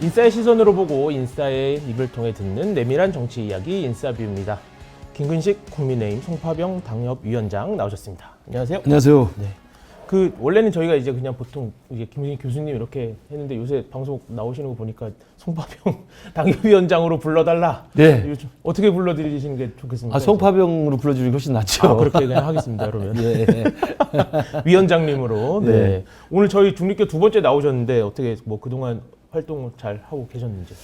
인싸의 시선으로 보고 인싸의 입을 통해 듣는 내밀한 정치 이야기 인싸뷰입니다. 김근식 국민의힘 송파병 당협위원장 나오셨습니다. 안녕하세요. 안녕하세요. 네. 원래는 저희가 이제 그냥 보통 이제 김근식 교수님 이렇게 했는데 요새 방송 나오시는 거 보니까 송파병 당협위원장으로 불러달라. 네. 요즘 어떻게 불러드리시는 게 좋겠습니까? 송파병으로 불러주는 게 훨씬 낫죠. 그렇게 그냥 하겠습니다, 그러면. 네. 위원장님으로. 네. 네. 오늘 저희 중립교 두 번째 나오셨는데 어떻게 뭐 그동안 활동을 잘 하고 계셨는지.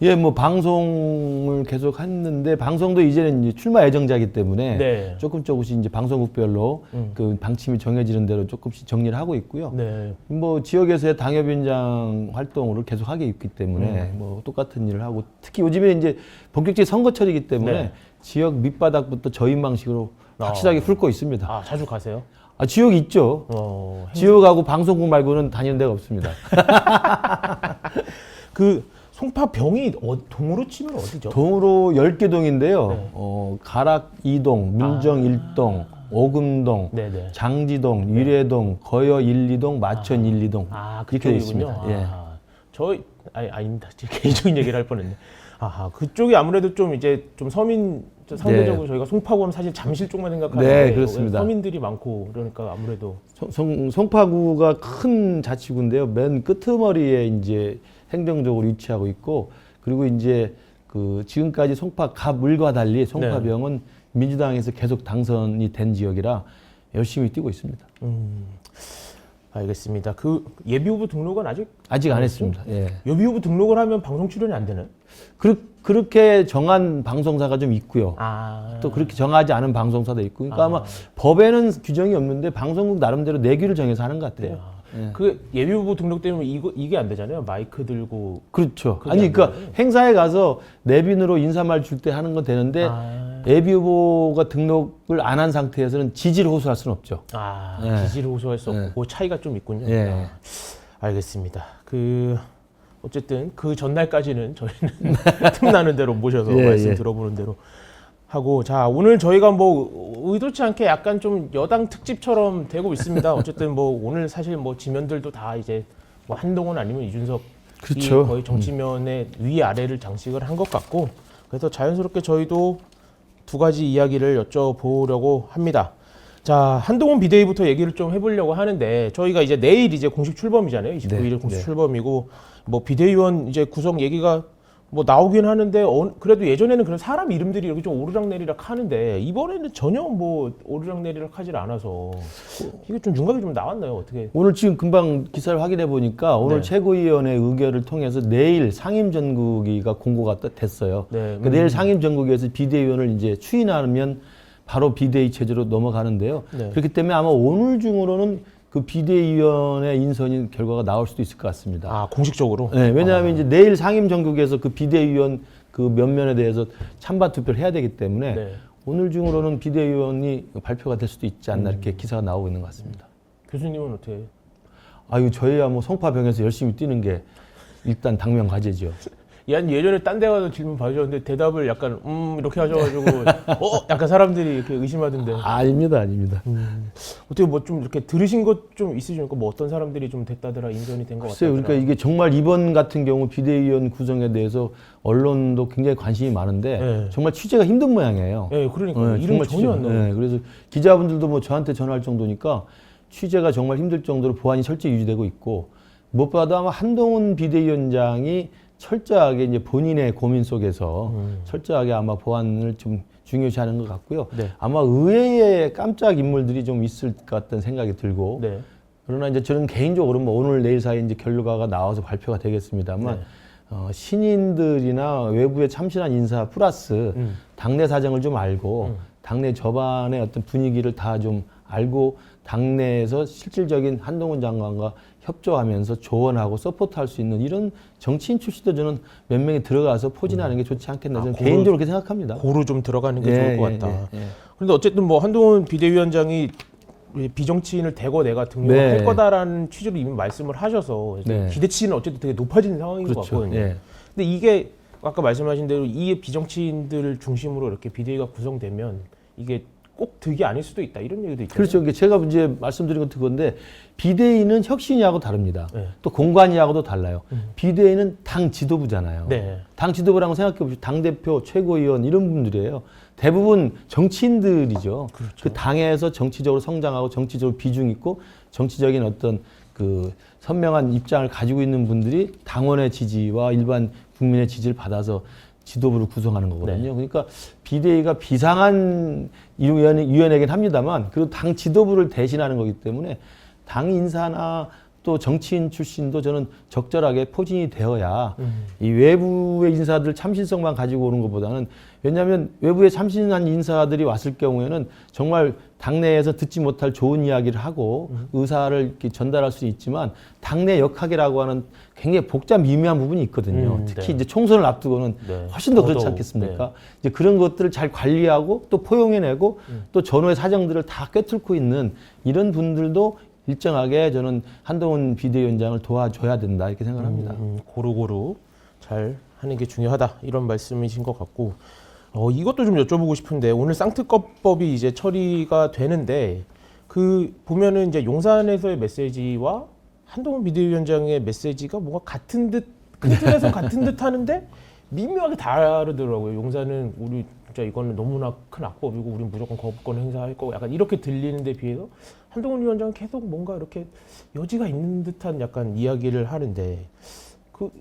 예, 뭐 방송을 계속 했는데 방송도 이제는 이제 출마 예정자이기 때문에 네. 조금씩 이제 방송국별로 그 방침이 정해지는 대로 조금씩 정리를 하고 있고요. 네. 뭐 지역에서의 당협위원장 활동을 계속 하게 있기 때문에 뭐 똑같은 일을 하고 특히 요즘에 이제 본격적인 선거철이기 때문에 네. 지역 밑바닥부터 저인 방식으로 확실하게 훑고 있습니다. 아, 자주 가세요? 지역이 있죠. 지역하고 방송국 말고는 다니는 데가 없습니다. 그 송파병이 동으로 치면 어디죠? 동으로 10개 동인데요. 네. 가락 2동, 문정 1동, 오금동, 네네. 장지동, 유래동, 거여 1, 2동, 마천 1, 2동 이렇게 되어 있습니다. 예. 아닙니다. 개인적인 얘기를 할 뻔했네. 그쪽이 아무래도 좀 이제 좀 서민 상대적으로 네. 저희가 송파구는 사실 잠실 쪽만 생각하는데 네, 그렇습니다. 서민들이 많고 그러니까 아무래도 송파구가 큰 자치구인데요. 맨 끄트머리에 이제 행정적으로 위치하고 있고 그리고 이제 그 지금까지 송파갑을과 달리 송파병은 민주당에서 계속 당선이 된 지역이라 열심히 뛰고 있습니다. 알겠습니다. 그 예비후보 등록은 아직 안 했습니다. 예. 예비후보 등록을 하면 방송 출연이 안 되나요? 그렇게 정한 방송사가 좀 있고요. 또 그렇게 정하지 않은 방송사도 있고. 그러니까 아마 법에는 규정이 없는데 방송국 나름대로 내규를 정해서 하는 것 같아요. 예. 그 예비후보 등록 때문에 이게 안 되잖아요. 마이크 들고. 그렇죠. 그게 아니 안 그러니까 되나요? 행사에 가서 내빈으로 인사말 줄 때 하는 건 되는데 예비후보가 등록을 안 한 상태에서는 지지를 호소할 수는 없죠. 예. 지지를 호소할 수 없고 그 차이가 좀 있군요. 예. 알겠습니다. 어쨌든 그 전날까지는 저희는 틈나는 대로 모셔서 예, 말씀 예. 들어보는 대로 하고, 자, 오늘 저희가 뭐 의도치 않게 약간 좀 여당 특집처럼 되고 있습니다. 어쨌든 뭐 오늘 사실 뭐 지면들도 다 이제 뭐 한동훈 아니면 이준석이 그렇죠. 거의 정치면의 위아래를 장식을 한 것 같고, 그래서 자연스럽게 저희도 두 가지 이야기를 여쭤보려고 합니다. 자, 한동훈 비대위부터 얘기를 좀 해보려고 하는데, 저희가 이제 내일 이제 공식 출범이잖아요. 29일 네, 공식 네. 출범이고, 뭐 비대위원 이제 구성 얘기가 뭐 나오긴 하는데, 그래도 예전에는 그런 사람 이름들이 이렇게 좀 오르락내리락 하는데, 이번에는 전혀 뭐 오르락내리락 하질 않아서, 이게 좀 윤곽이 좀 나왔나요? 어떻게? 오늘 지금 금방 기사를 확인해 보니까 오늘 네. 최고위원회 의결을 통해서 내일 상임전국위가 공고가 됐어요. 네. 그러니까 내일 상임전국위에서 비대위원을 이제 추인하면 바로 비대위 체제로 넘어가는데요. 네. 그렇기 때문에 아마 오늘 중으로는 그 비대위원회 인선인 결과가 나올 수도 있을 것 같습니다. 공식적으로? 네, 왜냐하면 이제 내일 상임전국에서 그 비대위원 그 면면에 대해서 찬반 투표를 해야 되기 때문에 네. 오늘 중으로는 비대위원이 발표가 될 수도 있지 않나 이렇게 기사가 나오고 있는 것 같습니다. 교수님은 어떻게? 저희야 뭐 송파병에서 열심히 뛰는 게 일단 당면 과제죠. 예전에 딴 데 가서 질문 봐주셨는데 대답을 약간 이렇게 하셔가지고 약간 사람들이 이렇게 의심하던데. 아닙니다. 어떻게 뭐 좀 이렇게 들으신 것 좀 있으십니까? 뭐 어떤 사람들이 좀 됐다더라, 인선이 된 것 글쎄요, 같다더라. 그러니까 이게 정말 이번 같은 경우 비대위원 구성에 대해서 언론도 굉장히 관심이 많은데 네. 정말 취재가 힘든 모양이에요. 네, 그러니까 이름이 전혀 안 나와요. 네, 그래서 기자분들도 뭐 저한테 전화할 정도니까 취재가 정말 힘들 정도로 보안이 철저히 유지되고 있고 무엇보다도 아마 한동훈 비대위원장이 철저하게 이제 본인의 고민 속에서 철저하게 아마 보안을 좀 중요시하는 것 같고요. 네. 아마 의외의 깜짝 인물들이 좀 있을 것 같다는 생각이 들고 네. 그러나 이제 저는 개인적으로 뭐 오늘 내일 사이에 이제 결과가 나와서 발표가 되겠습니다만 신인들이나 외부에 참신한 인사 플러스 당내 사정을 좀 알고 당내 저반의 어떤 분위기를 다 좀 알고 당내에서 실질적인 한동훈 장관과 협조하면서 조언하고 서포트할 수 있는 이런 정치인 출신도 저는 몇 명이 들어가서 포진하는 게 좋지 않겠나 저는 개인적으로 그렇게 생각합니다. 고루 좀 들어가는 게 좋을 것 같다. 예. 그런데 어쨌든 뭐 한동훈 비대위원장이 비정치인을 대거 내가 등록할 네. 거다라는 취지로 이미 말씀을 하셔서 네. 기대치는 어쨌든 되게 높아지는 상황인 것 그렇죠. 같거든요. 예. 근데 이게 아까 말씀하신 대로 이 비정치인들 중심으로 이렇게 비대위가 구성되면 이게 꼭 득이 아닐 수도 있다 이런 얘기도 있잖아요. 그렇죠. 제가 이제 말씀드린 건 그건데 비대위는 혁신위하고 다릅니다. 네. 또 공관위하고도 달라요. 비대위는 당 지도부잖아요. 네. 당 지도부라고 생각해 보시죠. 당 대표, 최고위원 이런 분들이에요. 대부분 정치인들이죠. 그렇죠. 그 당에서 정치적으로 성장하고 정치적으로 비중 있고 정치적인 어떤 그 선명한 입장을 가지고 있는 분들이 당원의 지지와 일반 국민의 지지를 받아서 지도부를 구성하는 거거든요. 네. 그러니까 비대위가 비상한 위원회긴 합니다만 그래도 당 지도부를 대신하는 거기 때문에 당 인사나 또 정치인 출신도 저는 적절하게 포진이 되어야 이 외부의 인사들 참신성만 가지고 오는 것보다는 왜냐하면 외부에 참신한 인사들이 왔을 경우에는 정말 당내에서 듣지 못할 좋은 이야기를 하고 의사를 이렇게 전달할 수 있지만 당내 역학이라고 하는 굉장히 복잡 미묘한 부분이 있거든요. 특히 네. 이제 총선을 앞두고는 네. 훨씬 더 그렇지 더더욱, 않겠습니까? 이제 그런 것들을 잘 관리하고 또 포용해내고 또 전후의 사정들을 다 꿰뚫고 있는 이런 분들도 일정하게 저는 한동훈 비대위원장을 도와줘야 된다 이렇게 생각합니다. 고루고루 잘 하는 게 중요하다 이런 말씀이신 것 같고 이것도 좀 여쭤보고 싶은데 오늘 쌍특검법이 이제 처리가 되는데 그 보면은 이제 용산에서의 메시지와 한동훈 비대위원장의 메시지가 뭔가 같은 듯 큰 틀에서 같은 듯 하는데 미묘하게 다르더라고요. 용산은 우리 진짜 이거는 너무나 큰 악법이고 우린 무조건 거부권 행사할 거고 약간 이렇게 들리는 데 비해서 한동훈 위원장은 계속 뭔가 이렇게 여지가 있는 듯한 약간 이야기를 하는데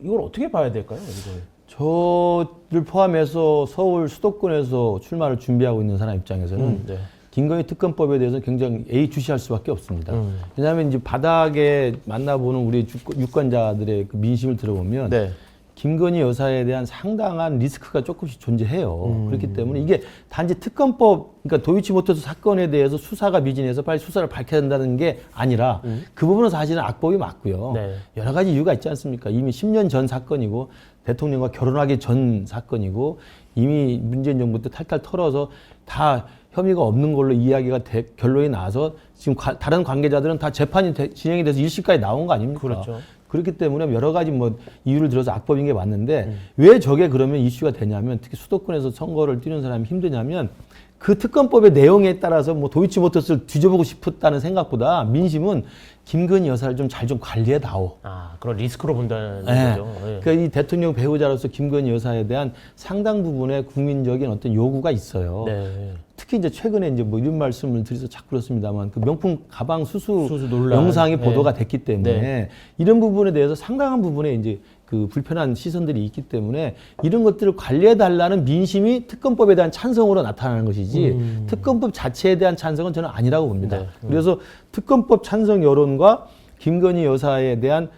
이걸 어떻게 봐야 될까요? 이걸? 저를 포함해서 서울 수도권에서 출마를 준비하고 있는 사람 입장에서는 네. 김건희 특검법에 대해서는 굉장히 예의주시할 수밖에 없습니다. 왜냐하면 이제 바닥에 만나보는 우리 유권자들의 그 민심을 들어보면 네. 김건희 여사에 대한 상당한 리스크가 조금씩 존재해요. 그렇기 때문에 이게 단지 특검법, 그러니까 도이치모터스 사건에 대해서 수사가 미진해서 빨리 수사를 밝혀야 된다는 게 아니라 그 부분은 사실은 악법이 맞고요. 네. 여러 가지 이유가 있지 않습니까? 이미 10년 전 사건이고 대통령과 결혼하기 전 사건이고 이미 문재인 정부 때 탈탈 털어서 다 혐의가 없는 걸로 이야기가 결론이 나서 지금 다른 관계자들은 다 재판이 진행이 돼서 1심까지 나온 거 아닙니까? 그렇죠. 그렇기 때문에 여러 가지 뭐 이유를 들어서 악법인 게 맞는데 왜 저게 그러면 이슈가 되냐면 특히 수도권에서 선거를 뛰는 사람이 힘드냐면 그 특검법의 내용에 따라서 뭐 도이치모터스를 뒤져보고 싶었다는 생각보다 민심은 김건희 여사를 좀 잘 좀 관리해 다오. 그런 리스크로 본다는 네. 거죠. 네. 그러니까 이 대통령 배우자로서 김건희 여사에 대한 상당 부분의 국민적인 어떤 요구가 있어요. 네. 특히 이제 최근에 이제 뭐 이런 말씀을 드려서 자꾸 그렇습니다만 그 명품 가방 수수 논란. 영상이 네. 보도가 됐기 때문에 네. 이런 부분에 대해서 상당한 부분에 이제 그 불편한 시선들이 있기 때문에 이런 것들을 관리해 달라는 민심이 특검법에 대한 찬성으로 나타나는 것이지 특검법 자체에 대한 찬성은 저는 아니라고 봅니다. 네. 그래서 특검법 찬성 여론과 김건희 여사에 대한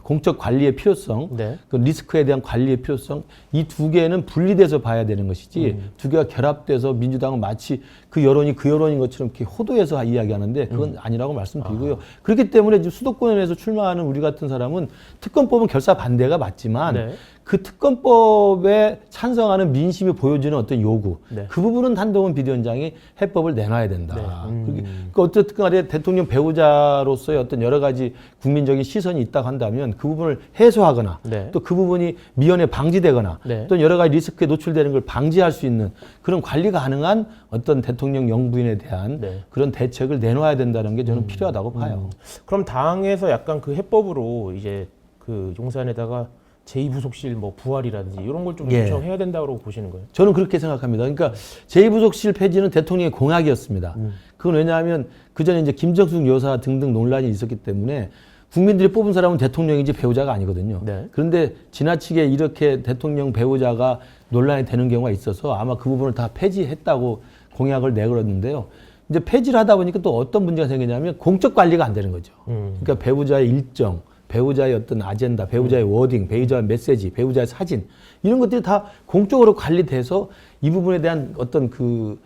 공적 관리의 필요성, 네. 그 리스크에 대한 관리의 필요성, 이 두 개는 분리돼서 봐야 되는 것이지 두 개가 결합돼서 민주당은 마치 그 여론이 그 여론인 것처럼 이렇게 호도해서 이야기하는데 그건 아니라고 말씀드리고요. 그렇기 때문에 지금 수도권에서 출마하는 우리 같은 사람은 특검법은 결사 반대가 맞지만 네. 그 특검법에 찬성하는 민심이 보여주는 어떤 요구, 네. 그 부분은 한동훈 비대위원장이 해법을 내놔야 된다. 네. 그러니까 어쨌든 간에 대통령 배우자로서의 어떤 여러 가지 국민적인 시선이 있다고 한다면 그 부분을 해소하거나 네. 또 그 부분이 미연에 방지되거나 네. 또 여러 가지 리스크에 노출되는 걸 방지할 수 있는 그런 관리 가능한 어떤 대통령 영부인에 대한 네. 그런 대책을 내놓아야 된다는 게 저는 필요하다고 봐요. 그럼 당에서 약간 그 해법으로 이제 그 용산에다가 제2부속실 뭐 부활이라든지 이런 걸 좀 예. 요청해야 된다고 보시는 거예요? 저는 그렇게 생각합니다. 그러니까 제2부속실 폐지는 대통령의 공약이었습니다. 그건 왜냐하면 그 전에 이제 김정숙 여사 등등 논란이 있었기 때문에 국민들이 뽑은 사람은 대통령이지 배우자가 아니거든요. 네. 그런데 지나치게 이렇게 대통령 배우자가 논란이 되는 경우가 있어서 아마 그 부분을 다 폐지했다고 공약을 내걸었는데요. 이제 폐지를 하다 보니까 또 어떤 문제가 생기냐면 공적 관리가 안 되는 거죠. 그러니까 배우자의 일정, 배우자의 어떤 아젠다, 배우자의 워딩, 배우자의 메시지, 배우자의 사진 이런 것들이 다 공적으로 관리돼서 이 부분에 대한 어떤 그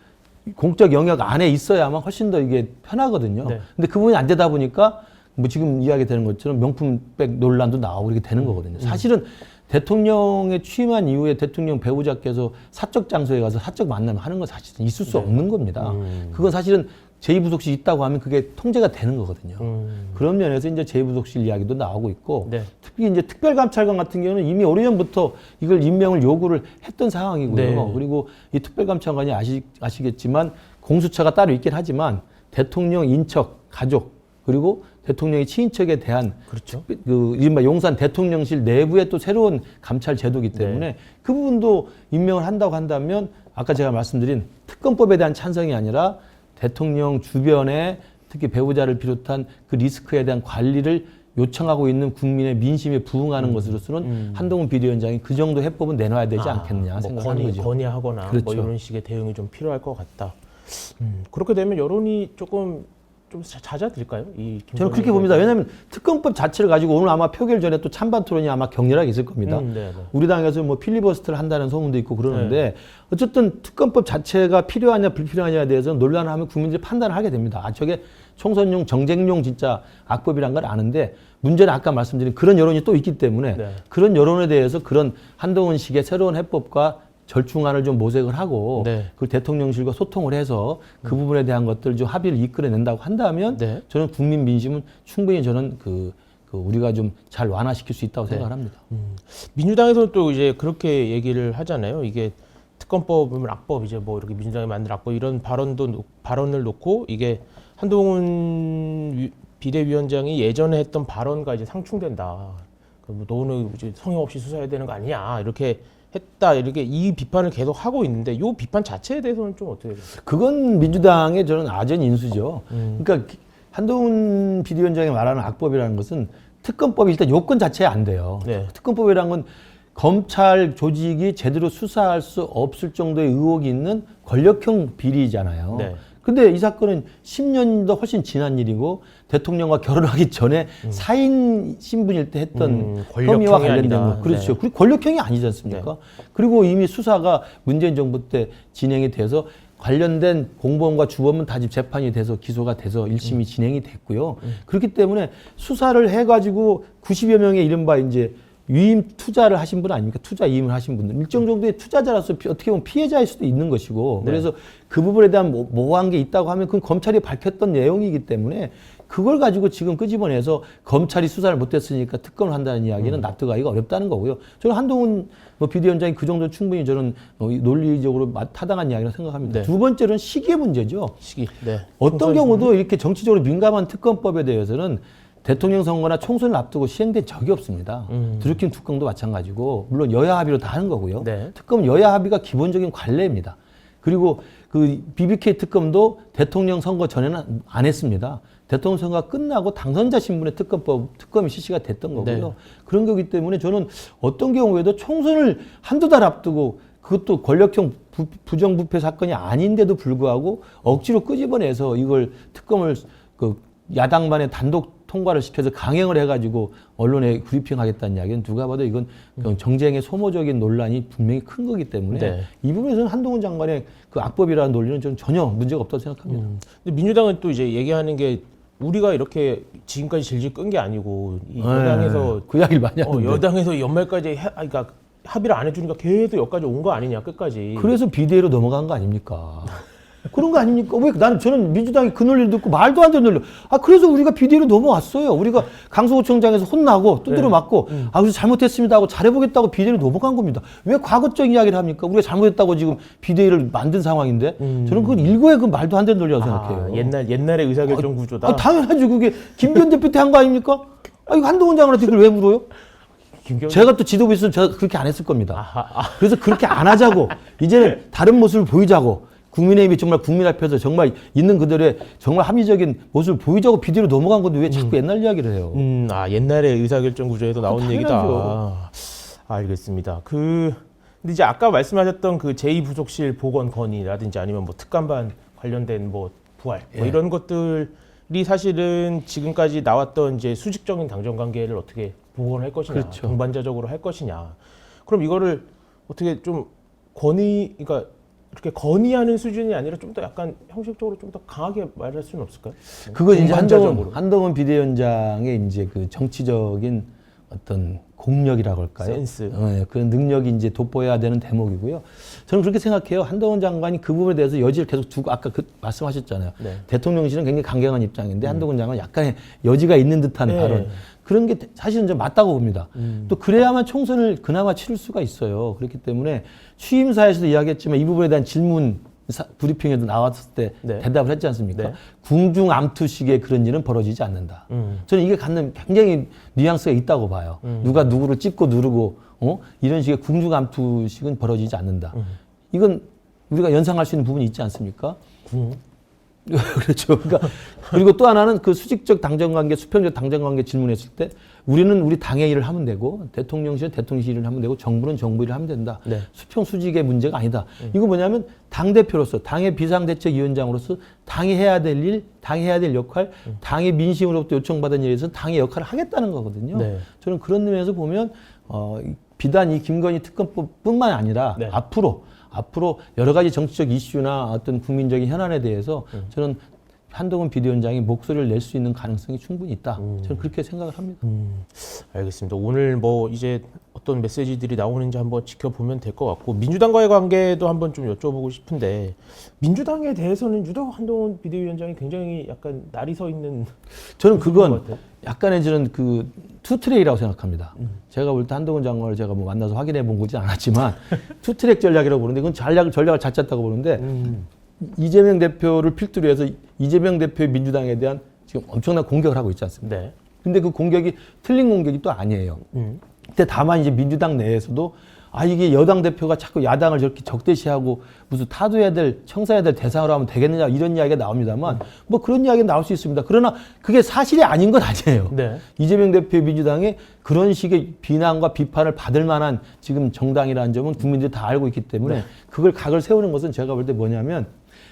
공적 영역 안에 있어야만 훨씬 더 이게 편하거든요. 네. 근데 그 부분이 안 되다 보니까 뭐 지금 이야기되는 것처럼 명품백 논란도 나오고 이렇게 되는 거거든요. 사실은 대통령에 취임한 이후에 대통령 배우자께서 사적 장소에 가서 사적 만남을 하는 건 사실은 있을 수 없는 겁니다. 그건 사실은 제2부속실 있다고 하면 그게 통제가 되는 거거든요. 그런 면에서 이제 제2부속실 이야기도 나오고 있고 네. 특히 이제 특별감찰관 같은 경우는 이미 오래전부터 이걸 임명을 요구를 했던 상황이고요. 네. 그리고 이 특별감찰관이 아시겠지만 공수처가 따로 있긴 하지만 대통령 인척, 가족 그리고 대통령의 친인척에 대한 그렇죠. 그 이른바 용산 대통령실 내부에 또 새로운 감찰 제도이기 때문에 그 부분도 임명을 한다고 한다면 아까 제가 말씀드린 특검법에 대한 찬성이 아니라 대통령 주변에 특히 배우자를 비롯한 그 리스크에 대한 관리를 요청하고 있는 국민의 민심에 부응하는 것으로서는 한동훈 비대위원장이 그 정도 해법은 내놔야 되지 않겠느냐 뭐 생각하는 거죠. 건의하거나 그렇죠. 뭐 이런 식의 대응이 좀 필요할 것 같다. 그렇게 되면 여론이 조금 좀 잦아들까요? 저는 그렇게 봅니다. 왜냐하면 특검법 자체를 가지고 오늘 아마 표결 전에 또 찬반 토론이 아마 격렬하게 있을 겁니다. 네. 우리 당에서 뭐 필리버스터를 한다는 소문도 있고 그러는데 어쨌든 특검법 자체가 필요하냐 불필요하냐에 대해서는 논란을 하면 국민들이 판단을 하게 됩니다. 아, 저게 총선용 정쟁용 진짜 악법이란 걸 아는데 문제는 아까 말씀드린 그런 여론이 또 있기 때문에 그런 여론에 대해서 그런 한동훈식의 새로운 해법과 절충안을 좀 모색을 하고 그 대통령실과 소통을 해서 그 부분에 대한 것들 좀 합의를 이끌어낸다고 한다면 저는 국민 민심은 충분히 저는 그 우리가 좀 잘 완화시킬 수 있다고 생각을 합니다. 민주당에서는 또 이제 그렇게 얘기를 하잖아요. 이게 특검법은 악법 이제 뭐 이렇게 민주당이 만든 악법 이런 발언을 놓고 이게 한동훈 비대위원장이 예전에 했던 발언과 이제 상충된다. 뭐 너는 이제 성의 없이 수사해야 되는 거 아니냐 이렇게 했다 이렇게 이 비판을 계속 하고 있는데 이 비판 자체에 대해서는 좀 어떻게 돼요? 그건 민주당의 저는 아전 인수죠. 그러니까 한동훈 비대위원장이 말하는 악법이라는 것은 특검법이 일단 요건 자체에 안 돼요. 특검법이라는 건 검찰 조직이 제대로 수사할 수 없을 정도의 의혹이 있는 권력형 비리잖아요. 근데 이 사건은 10년도 훨씬 지난 일이고 대통령과 결혼하기 전에 사인 신분일 때 했던 혐의와 관련된 거. 그렇죠. 그리고 권력형이 아니지 않습니까? 그리고 이미 수사가 문재인 정부 때 진행이 돼서 관련된 공범과 주범은 다 지금 재판이 돼서 기소가 돼서 1심이 진행이 됐고요. 그렇기 때문에 수사를 해가지고 90여 명의 이른바 이제 위임 투자를 하신 분 아닙니까? 투자 이임을 하신 분들. 일정 정도의 투자자로서 어떻게 보면 피해자일 수도 있는 것이고. 그래서 그 부분에 대한 모호한 게 있다고 하면 그건 검찰이 밝혔던 내용이기 때문에 그걸 가지고 지금 끄집어내서 검찰이 수사를 못했으니까 특검을 한다는 이야기는 납득하기가 어렵다는 거고요. 저는 한동훈 비대위원장이 그 정도 충분히 저는 논리적으로 타당한 이야기라고 생각합니다. 두 번째로는 시기의 문제죠. 시기. 어떤 경우도 이렇게 정치적으로 민감한 특검법에 대해서는 대통령 선거나 총선을 앞두고 시행된 적이 없습니다. 드루킹 특검도 마찬가지고 물론 여야 합의로 다 하는 거고요. 특검은 여야 합의가 기본적인 관례입니다. 그리고 그 BBK 특검도 대통령 선거 전에는 안 했습니다. 대통령 선거가 끝나고 당선자 신분의 특검이 실시가 됐던 거고요. 그런 거기 때문에 저는 어떤 경우에도 총선을 한두 달 앞두고 그것도 권력형 부정부패 사건이 아닌데도 불구하고 억지로 끄집어내서 이걸 특검을 그 야당만의 단독 통과를 시켜서 강행을 해가지고 언론에 브리핑하겠다는 이야기는 누가 봐도 이건 정쟁의 소모적인 논란이 분명히 큰 거기 때문에 이 부분에서는 한동훈 장관의 그 악법이라는 논리는 저는 전혀 문제가 없다고 생각합니다. 근데 민주당은 또 이제 얘기하는 게 우리가 이렇게 지금까지 질질 끈 게 아니고 이 여당에서 그 이야기를 많이 하는데 여당에서 연말까지 그러니까 합의를 안 해주니까 계속 여기까지 온 거 아니냐 끝까지. 그래서 비대위로 넘어간 거 아닙니까? 그런 거 아닙니까? 왜 저는 민주당이 그 논리를 듣고 말도 안 되는 논리. 그래서 우리가 비대위로 넘어왔어요. 우리가 강서구청장에서 혼나고 두드려 맞고 그래서 잘못했습니다 하고 잘해보겠다고 비대위로 넘어간 겁니다. 왜 과거적 이야기를 합니까? 우리가 잘못했다고 지금 비대위를 만든 상황인데 저는 그건 일고의 그 말도 안 되는 논리라고 생각해요. 옛날의 의사결정 구조다. 당연하죠. 그게 김기현 대표 때 한 거 아닙니까? 이거 한동훈 장관한테 그걸 왜 물어요? 제가 또 지도부 있으면 제가 그렇게 안 했을 겁니다. 그래서 그렇게 안 하자고 이제는 다른 모습을 보이자고 국민의힘이 정말 국민 앞에서 정말 있는 그들의 정말 합리적인 모습을 보이자고 비대위로 넘어간 건데 왜 자꾸 옛날 이야기를 해요? 옛날의 의사결정 구조에서 나온 당연하죠. 얘기다. 알겠습니다. 근데 이제 아까 말씀하셨던 그 제2부속실 복원 건의라든지 아니면 뭐 특감반 관련된 뭐 부활 뭐 이런 것들이 사실은 지금까지 나왔던 이제 수직적인 당정 관계를 어떻게 복원할 것이냐, 동반자적으로 할 것이냐. 그럼 이거를 어떻게 좀 그러니까 이렇게 건의하는 수준이 아니라 좀 더 약간 형식적으로 좀 더 강하게 말할 수는 없을까요? 그건 이제 한동훈 비대위원장의 이제 그 정치적인 어떤 공력이라고 할까요? 센스. 그런 능력이 이제 돋보여야 되는 대목이고요. 저는 그렇게 생각해요. 한동훈 장관이 그 부분에 대해서 여지를 계속 두고 아까 말씀하셨잖아요. 대통령실은 굉장히 강경한 입장인데 한동훈 장관은 약간의 여지가 있는 듯한 발언. 그런 게 사실은 좀 맞다고 봅니다. 또 그래야만 총선을 그나마 치를 수가 있어요. 그렇기 때문에 취임사에서도 이야기했지만 이 부분에 대한 질문 브리핑에도 나왔을 때 네. 대답을 했지 않습니까? 네. 궁중암투식의 그런 일은 벌어지지 않는다. 저는 이게 갖는 굉장히 뉘앙스가 있다고 봐요. 누가 누구를 찍고 누르고 이런 식의 궁중암투식은 벌어지지 않는다. 이건 우리가 연상할 수 있는 부분이 있지 않습니까? 그렇죠. 그러니까 그리고 또 하나는 그 수직적 당정관계, 수평적 당정관계 질문했을 때 우리는 우리 당의 일을 하면 되고 대통령실은 대통령실 일을 하면 되고 정부는 정부 일을 하면 된다. 네. 수평 수직의 문제가 아니다. 이거 뭐냐면 당 대표로서 당의 비상대책위원장으로서 당이 해야 될 일, 당이 해야 될 역할, 당의 민심으로부터 요청받은 일에 대해서 당의 역할을 하겠다는 거거든요. 네. 저는 그런 면에서 보면 비단 이 김건희 특검법뿐만 아니라 네. 앞으로 여러 가지 정치적 이슈나 어떤 국민적인 현안에 대해서 저는 한동훈 비대위원장이 목소리를 낼 수 있는 가능성이 충분히 있다. 저는 그렇게 생각을 합니다. 알겠습니다. 오늘 뭐 이제 어떤 메시지들이 나오는지 한번 지켜보면 될 것 같고 민주당과의 관계도 한번 좀 여쭤보고 싶은데 민주당에 대해서는 유독 한동훈 비대위원장이 굉장히 약간 날이 서 있는 저는 것 그건 같아요. 약간의 저는 그 투트랙이라고 생각합니다. 제가 볼 때 한동훈 장관을 제가 뭐 만나서 확인해 본 거지 않았지만 투트랙 전략이라고 보는데 그건 전략을 잘 짰다고 보는데 이재명 대표를 필두로 해서 이재명 대표의 민주당에 대한 지금 엄청난 공격을 하고 있지 않습니까? 네. 근데 그 공격이 틀린 공격이 또 아니에요. 근데 다만 이제 민주당 내에서도 이게 여당 대표가 자꾸 야당을 저렇게 적대시하고 무슨 타도해야 될, 청사해야 될 대상으로 하면 되겠느냐 이런 이야기가 나옵니다만 뭐 그런 이야기가 나올 수 있습니다. 그러나 그게 사실이 아닌 건 아니에요. 네. 이재명 대표의 민주당에 그런 식의 비난과 비판을 받을 만한 지금 정당이라는 점은 국민들이 다 알고 있기 때문에 그걸 각을 세우는 것은 제가 볼 때 뭐냐면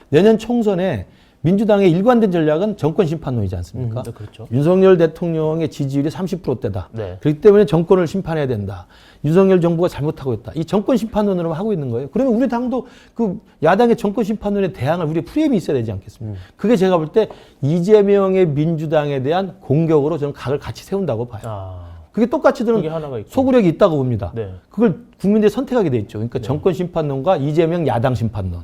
내년 총선에 민주당의 일관된 전략은 정권 심판론이지 않습니까? 네, 그렇죠. 윤석열 대통령의 지지율이 30%대다. 네. 그렇기 때문에 정권을 심판해야 된다. 윤석열 정부가 잘못하고 있다. 이 정권 심판론으로 하고 있는 거예요. 그러면 우리 당도 그 야당의 정권 심판론에 대항할 우리의 프레임이 있어야 되지 않겠습니까? 그게 제가 볼 때 이재명의 민주당에 대한 공격으로 저는 각을 같이 세운다고 봐요. 그게 똑같이 그게 들은 하나가 있고. 소구력이 있다고 봅니다. 네. 그걸 국민들이 선택하게 돼 있죠. 그러니까 정권 심판론과 이재명 야당 심판론.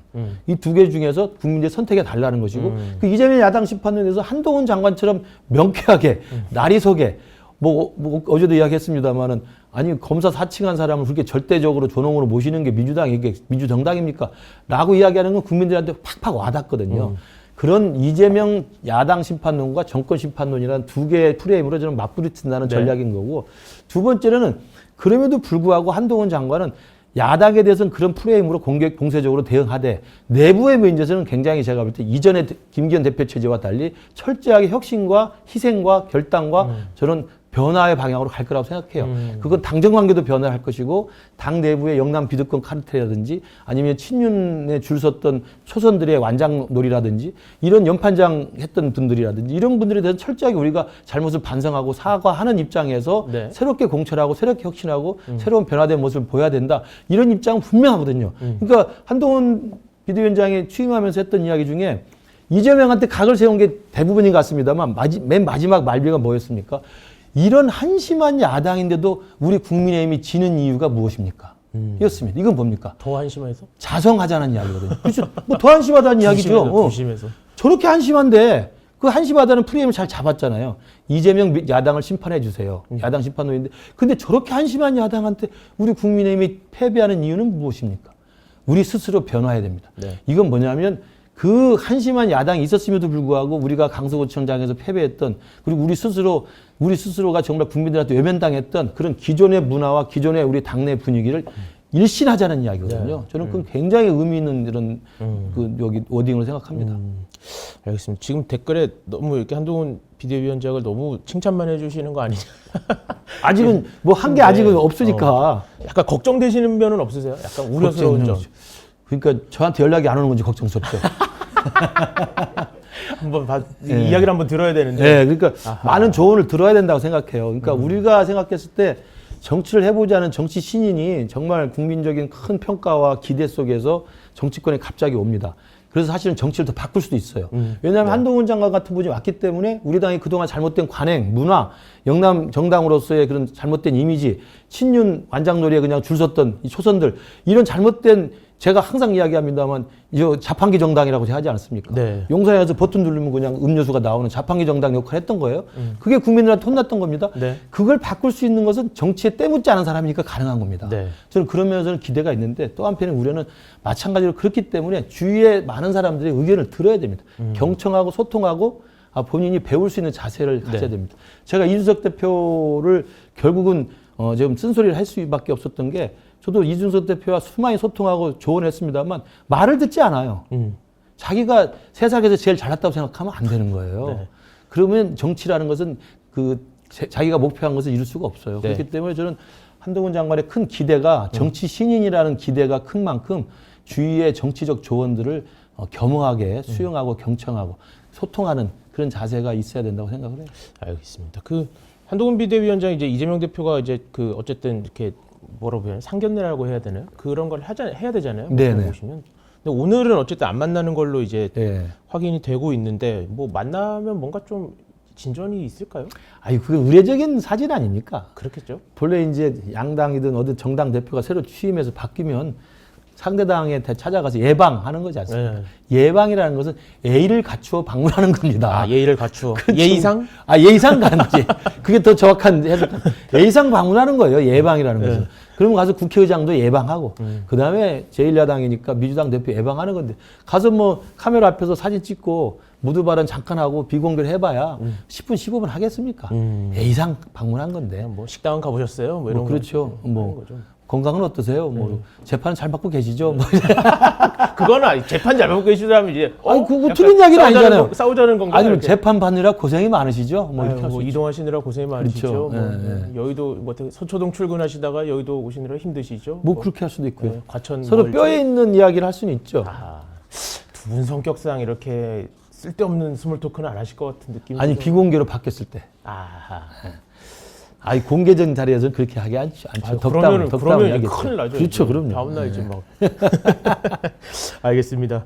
이 두 개 중에서 국민들의 선택이 달라는 것이고 그 이재명 야당 심판론에 대해서 한동훈 장관처럼 명쾌하게 날이 서게 뭐 어제도 이야기했습니다마는 아니 검사 사칭한 사람을 그렇게 절대적으로 존엄으로 모시는 게 민주정당입니까? 라고 이야기하는 건 국민들한테 팍팍 와닿거든요. 그런 이재명 야당 심판론과 정권 심판론이라는 두 개의 프레임으로 저는 맞부딪힌다는 전략인 거고 두 번째로는 그럼에도 불구하고 한동훈 장관은 야당에 대해서는 그런 프레임으로 공세적으로 대응하되 내부의 문제에서는 굉장히 제가 볼 때 이전의 김기현 대표 체제와 달리 철저하게 혁신과 희생과 결단과 저는 변화의 방향으로 갈 거라고 생각해요. 그건 당정 관계도 변화할 것이고 당 내부의 영남 비대권 카르텔이라든지 아니면 친윤에 줄 섰던 초선들의 완장놀이라든지 이런 연판장 했던 분들이라든지 이런 분들에 대해서 철저하게 우리가 잘못을 반성하고 사과하는 입장에서 네. 새롭게 공천하고 새롭게 혁신하고 새로운 변화된 모습을 보여야 된다. 이런 입장은 분명하거든요. 그러니까 한동훈 비대위원장이 취임하면서 했던 이야기 중에 이재명한테 각을 세운 게 대부분인 것 같습니다만 맨 마지막 말비가 뭐였습니까? 이런 한심한 야당인데도 우리 국민의힘이 지는 이유가 무엇입니까? 이었습니다. 이건 뭡니까? 더 한심해서? 자성하자는 이야기거든요. 그렇죠? 뭐 더 한심하다는 이야기죠. 부심해서. 저렇게 한심한데 그 한심하다는 프레임을 잘 잡았잖아요. 이재명 야당을 심판해 주세요. 야당 심판론인데 근데 저렇게 한심한 야당한테 우리 국민의힘이 패배하는 이유는 무엇입니까? 우리 스스로 변화해야 됩니다. 네. 이건 뭐냐면 그 한심한 야당이 있었음에도 불구하고 우리가 강서구청장에서 패배했던 그리고 우리 스스로가 정말 국민들한테 외면당했던 그런 기존의 문화와 기존의 우리 당내 분위기를 일신하자는 이야기거든요. 네. 저는 그건 굉장히 의미 있는 이런 그 여기 워딩으로 생각합니다. 알겠습니다. 지금 댓글에 너무 이렇게 한동훈 비대위원장을 너무 칭찬만 해주시는 거 아니냐? 아직은 뭐 한 게 아직은 없으니까. 약간 걱정되시는 면은 없으세요? 약간 우려스러운 점. 그러니까 저한테 연락이 안 오는 건지 걱정스럽죠. 한번 이야기를 한번 들어야 되는데. 네, 그러니까 많은 조언을 들어야 된다고 생각해요. 그러니까 우리가 생각했을 때 정치를 해보자는 정치 신인이 정말 국민적인 큰 평가와 기대 속에서 정치권에 갑자기 옵니다. 그래서 사실은 정치를 더 바꿀 수도 있어요. 왜냐하면 한동훈 장관 같은 분이 왔기 때문에 우리 당이 그동안 잘못된 관행, 문화, 영남 정당으로서의 그런 잘못된 이미지, 친윤 완장놀이에 그냥 줄 섰던 이 초선들 이런 잘못된 제가 항상 이야기합니다만 이 자판기 정당이라고 제가 하지 않았습니까? 네. 용산에서 버튼 누르면 그냥 음료수가 나오는 자판기 정당 역할을 했던 거예요. 그게 국민들한테 혼났던 겁니다. 네. 그걸 바꿀 수 있는 것은 정치에 때묻지 않은 사람이니까 가능한 겁니다. 네. 저는 그런 면에서는 기대가 있는데 또 한편의 우려는 마찬가지로 그렇기 때문에 주위에 많은 사람들의 의견을 들어야 됩니다. 경청하고 소통하고 본인이 배울 수 있는 자세를 가져야 됩니다. 제가 이준석 대표를 결국은 지금 쓴소리를 할 수밖에 없었던 게 저도 이준석 대표와 수많이 소통하고 조언했습니다만 말을 듣지 않아요. 자기가 세상에서 제일 잘났다고 생각하면 안 되는 거예요. 네. 그러면 정치라는 것은 자기가 목표한 것을 이룰 수가 없어요. 네. 그렇기 때문에 저는 한동훈 장관의 큰 기대가 정치 신인이라는 기대가 큰 만큼 주위의 정치적 조언들을 겸허하게 수용하고 경청하고 소통하는 그런 자세가 있어야 된다고 생각을 해요. 알겠습니다. 한동훈 비대위원장이 이제 이재명 대표가 이제 어쨌든 이렇게 뭐라고 해야 되나 상견례라고 해야 되나요? 그런 걸 해야 되잖아요. 네네. 보시면. 근데 오늘은 어쨌든 안 만나는 걸로 이제 네. 확인이 되고 있는데 뭐 만나면 뭔가 좀 진전이 있을까요? 그게 의례적인 사진 아닙니까? 그렇겠죠. 본래 이제 양당이든 어떤 정당 대표가 새로 취임해서 바뀌면 상대당에 찾아가서 예방하는 거지 않습니까? 네. 예방이라는 것은 예의를 갖추어 방문하는 겁니다. 예의를 갖추어. 그렇죠. 예의상? 예의상 간지. 그게 더 정확한 해석. 예의상 방문하는 거예요. 예방이라는 것은. 그러면 가서 국회의장도 예방하고, 그 다음에 제1야당이니까 민주당 대표 예방하는 건데, 가서 뭐 카메라 앞에서 사진 찍고 무드 발언 잠깐 하고 비공개를 해봐야 10분, 15분 하겠습니까? 예의상 방문한 건데. 뭐 식당은 가보셨어요? 뭐 이런 그렇죠. 거 하는 거죠. 건강은 어떠세요? 재판은 잘 받고 계시죠? 그거는 재판 잘 받고 계시다면 이제 그거 약간 틀린 이야기는 아니잖아요. 싸우자는 건가요? 아니면 이렇게? 재판 받느라 고생이 많으시죠? 이렇게 할 수 있죠. 이동하시느라 고생이 많으시죠. 그렇죠. 여의도 여의도 출근하시다가 여의도 오시느라 힘드시죠. 그렇게 할 수도 있고요. 과천 서로 멀죠? 뼈에 있는 이야기를 할 수는 있죠. 두 분 성격상 이렇게 쓸데없는 스몰 토크는 안 하실 것 같은 느낌이 아니 비공개로 바뀌었을 때. 공개적인 자리에서는 그렇게 하기 않죠. 그러면 덕담을 하겠죠. 큰일 나죠. 그렇죠, 그럼요. 다음날 이제 막. 알겠습니다.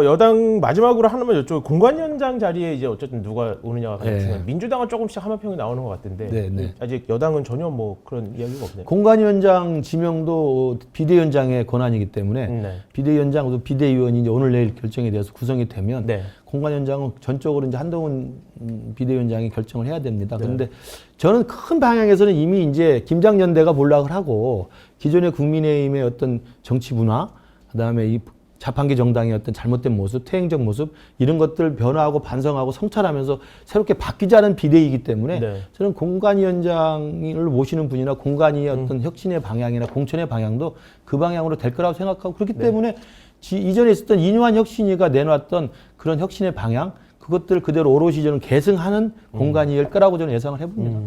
여당 마지막으로 하나만 여쭤. 공관위원장 자리에 이제 어쨌든 누가 오느냐가 가장 민주당은 조금씩 하마평이 나오는 것 같은데 아직 여당은 전혀 뭐 그런 이야기가 없네요. 공관위원장 지명도 비대위원장의 권한이기 때문에 비대위원장도 비대위원이 이제 오늘 내일 결정에 대해서 구성이 되면 공관위원장은 전적으로 이제 한동훈 비대위원장이 결정을 해야 됩니다. 그런데 저는 큰 방향에서는 이미 이제 김장연대가 몰락을 하고 기존의 국민의힘의 어떤 정치 문화, 그다음에 이 자판기 정당의 어떤 잘못된 모습, 퇴행적 모습 이런 것들 변화하고 반성하고 성찰하면서 새롭게 바뀌자는 비대위이기 때문에 저는 공관위원장을 모시는 분이나 공관위의 어떤 혁신의 방향이나 공천의 방향도 그 방향으로 될 거라고 생각하고 그렇기 때문에 이전에 있었던 이뇨한 혁신위가 내놨던 그런 혁신의 방향 그것들 그대로 오롯이 저는 계승하는 공간일 거라고 저는 예상을 해봅니다.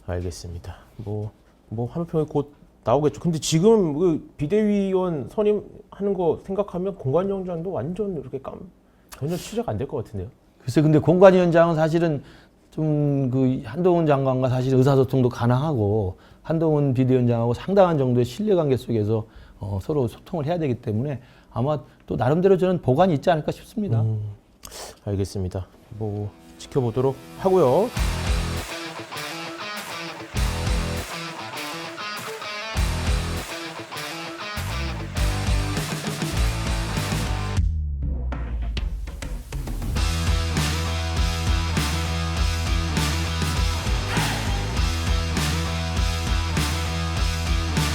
알겠습니다. 뭐 하마평이 곧 나오겠죠. 근데 지금 그 비대위원 선임하는 거 생각하면 공관위원장도 완전 이렇게 전혀 시작 안 될 것 같은데요. 글쎄, 근데 공관위원장은 사실은 좀 한동훈 장관과 사실 의사소통도 가능하고 한동훈 비대위원장하고 상당한 정도의 신뢰관계 속에서 서로 소통을 해야 되기 때문에 아마 또 나름대로 저는 보관이 있지 않을까 싶습니다. 알겠습니다. 뭐 지켜보도록 하고요.